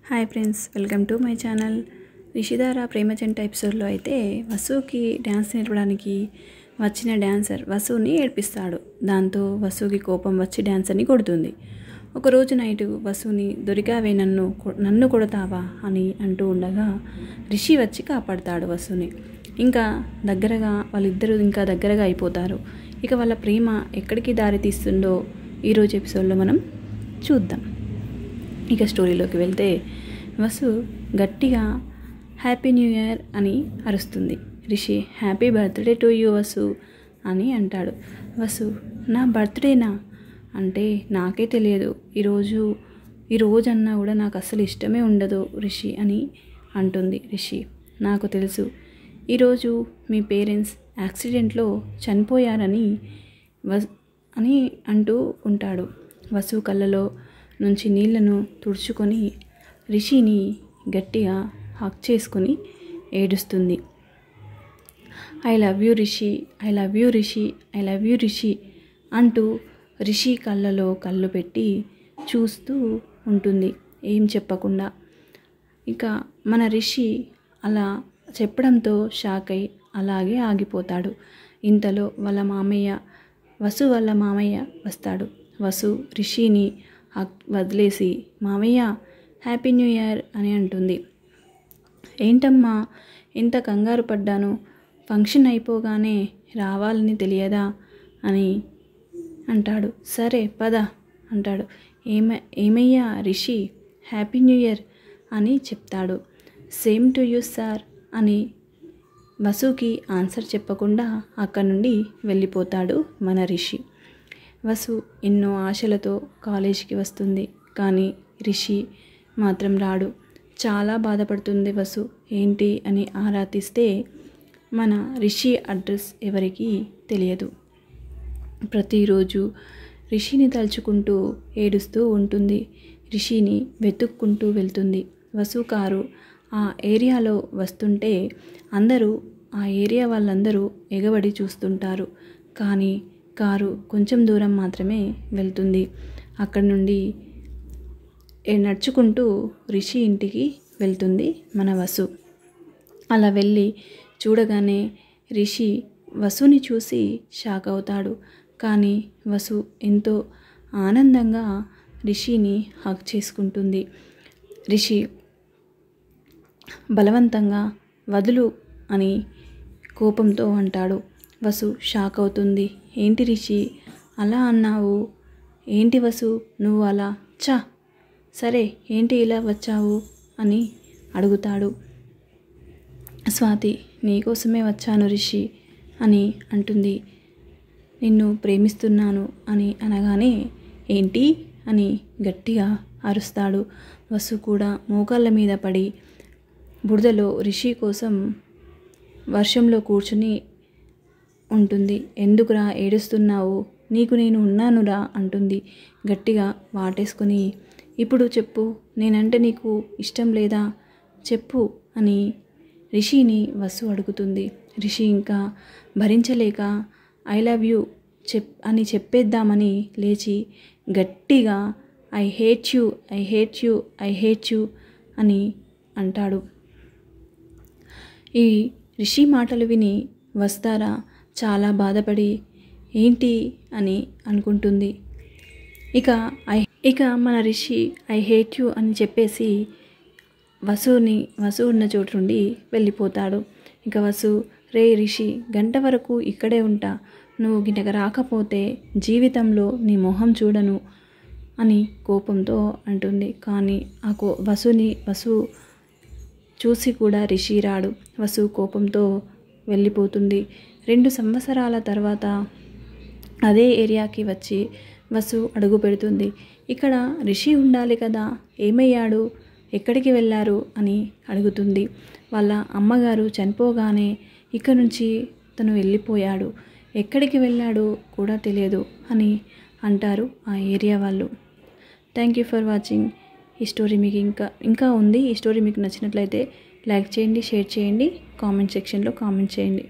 Hi friends, welcome to my channel. Rishidhara ప్రేమజంట ఎపిసోడ్లో అయితే వసుకి డ్యాన్స్ నేర్పడానికి వచ్చిన డ్యాన్సర్ వసుని ఏడ్పిస్తాడు. దాంతో వసుకి కోపం వచ్చి డ్యాన్సర్ని కొడుతుంది. ఒకరోజు నైటు వసుని దొరికావే నన్ను కొడతావా అని అంటూ ఉండగా రిషి వచ్చి కాపాడుతాడు వసుని. వాళ్ళిద్దరూ ఇంకా దగ్గరగా అయిపోతారు. ఇక వాళ్ళ ప్రేమ ఎక్కడికి దారి తీస్తుందో ఈరోజు ఎపిసోడ్లో మనం చూద్దాం. ఇక స్టోరీలోకి వెళ్తే వసు గట్టిగా హ్యాపీ న్యూ ఇయర్ అని అరుస్తుంది. Rishi happy birthday to you Vasu అని అంటాడు. వసు నా బర్త్డేనా అంటే నాకే తెలియదు, ఈరోజు అన్నా కూడా నాకు అస్సలు ఇష్టమే ఉండదు రిషి అని అంటుంది. రిషి నాకు తెలుసు, ఈరోజు మీ పేరెంట్స్ యాక్సిడెంట్లో చనిపోయారని అని అంటూ ఉంటాడు. వసు కళ్ళలో నుంచి నీళ్లను తుడుచుకొని రిషిని గట్టిగా హక్ చేసుకొని ఏడుస్తుంది. I love you Rishi, I love you Rishi, I love you Rishi అంటూ రిషి కళ్ళలో కళ్ళు పెట్టి చూస్తూ ఉంటుంది ఏం చెప్పకుండా. ఇక మన రిషి అలా చెప్పడంతో షాక్ అయి అలాగే ఆగిపోతాడు. ఇంతలో వసు వాళ్ళ మామయ్య వస్తాడు. వసు రిషిని వదిలేసి మామయ్య హ్యాపీ న్యూ ఇయర్ అని అంటుంది. ఏంటమ్మా ఎంత కంగారు పడ్డాను, ఫంక్షన్ అయిపోగానే రావాలని తెలియదా అని అంటాడు. సరే పద అంటాడు. ఏమయ్యా రిషి, హ్యాపీ న్యూ ఇయర్ అని చెప్తాడు. సేమ్ టు యూ సార్ అని వసుకి ఆన్సర్ చెప్పకుండా అక్కడి నుండి వెళ్ళిపోతాడు మన రిషి. వసు ఎన్నో ఆశలతో కాలేజీకి వస్తుంది, కానీ రిషి మాత్రం రాడు. చాలా బాధపడుతుంది వసు. ఏంటి అని ఆరా తీస్తే మన రిషి అడ్రస్ ఎవరికీ తెలియదు. ప్రతిరోజు రిషిని తలుచుకుంటూ ఏడుస్తూ ఉంటుంది. రిషిని వెతుక్కుంటూ వెళ్తుంది. వసు కారు ఆ ఏరియాలో వస్తుంటే ఆ ఏరియా వాళ్ళందరూ ఎగబడి చూస్తుంటారు. కానీ కారు కొంచెం దూరం మాత్రమే వెళ్తుంది. అక్కడి నుండి నడుచుకుంటూ రిషి ఇంటికి వెళ్తుంది మన వసు. అలా వెళ్ళి చూడగానే రిషి వసుని చూసి షాక్ అవుతాడు. కానీ వసు ఎంతో ఆనందంగా రిషిని హగ్ చేసుకుంటుంది. రిషి బలవంతంగా వదులు అని కోపంతో అంటాడు. వసు షాక్ అవుతుంది. ఏంటి రిషి అలా అన్నావు, ఏంటి వసు నువ్వు అలా సరే ఏంటి ఇలా వచ్చావు అని అడుగుతాడు. స్వాతి నీకోసమే వచ్చాను రిషి అని అంటుంది. నిన్ను ప్రేమిస్తున్నాను అని అనగానే ఏంటి అని గట్టిగా అరుస్తాడు. వసు కూడా మోకాళ్ళ మీద పడి బురదలో రిషి కోసం వర్షంలో కూర్చుని ఉంటుంది. ఎందుకురా ఏడుస్తున్నావు, నీకు నేను ఉన్నానురా అంటుంది గట్టిగా వాటేసుకొని. ఇప్పుడు చెప్పు, నేనంటే నీకు ఇష్టం లేదా చెప్పు అని రిషిని వసు అడుగుతుంది. రిషి ఇంకా భరించలేక ఐ లవ్ యూ అని చెప్పేద్దామని లేచి గట్టిగా I hate you, I hate you, I hate you అని అంటాడు. ఈ రిషి మాటలు విని వస్తారా చాలా బాధపడి ఏంటి అని అనుకుంటుంది. ఇక మన రిషి ఐ హేట్ యూ అని చెప్పేసి వసు ఉన్న చోటు నుండి వెళ్ళిపోతాడు. ఇక వసు రే రిషి గంట వరకు ఇక్కడే ఉంటా, నువ్వు గినక రాకపోతే జీవితంలో నీ మొహం చూడను అని కోపంతో అంటుంది. కానీ వసు చూసి కూడా రిషి రాడు. వసు కోపంతో వెళ్ళిపోతుంది. 2 సంవత్సరాల తర్వాత అదే ఏరియాకి వచ్చి వసు అడుగు పెడుతుంది. ఇక్కడ రిషి ఉండాలి కదా, ఏమయ్యాడు, ఎక్కడికి వెళ్ళారు అని అడుగుతుంది. వాళ్ళ అమ్మగారు చనిపోగానే ఇక్కడ నుంచి తను వెళ్ళిపోయాడు, ఎక్కడికి వెళ్ళాడు కూడా తెలియదు అని అంటారు ఆ ఏరియా వాళ్ళు. Thank you for watching. ఈ స్టోరీ మీకు ఇంకా ఉంది. ఈ స్టోరీ మీకు నచ్చినట్లయితే లైక్ చేయండి, షేర్ చేయండి, కామెంట్ సెక్షన్లో కామెంట్ చేయండి.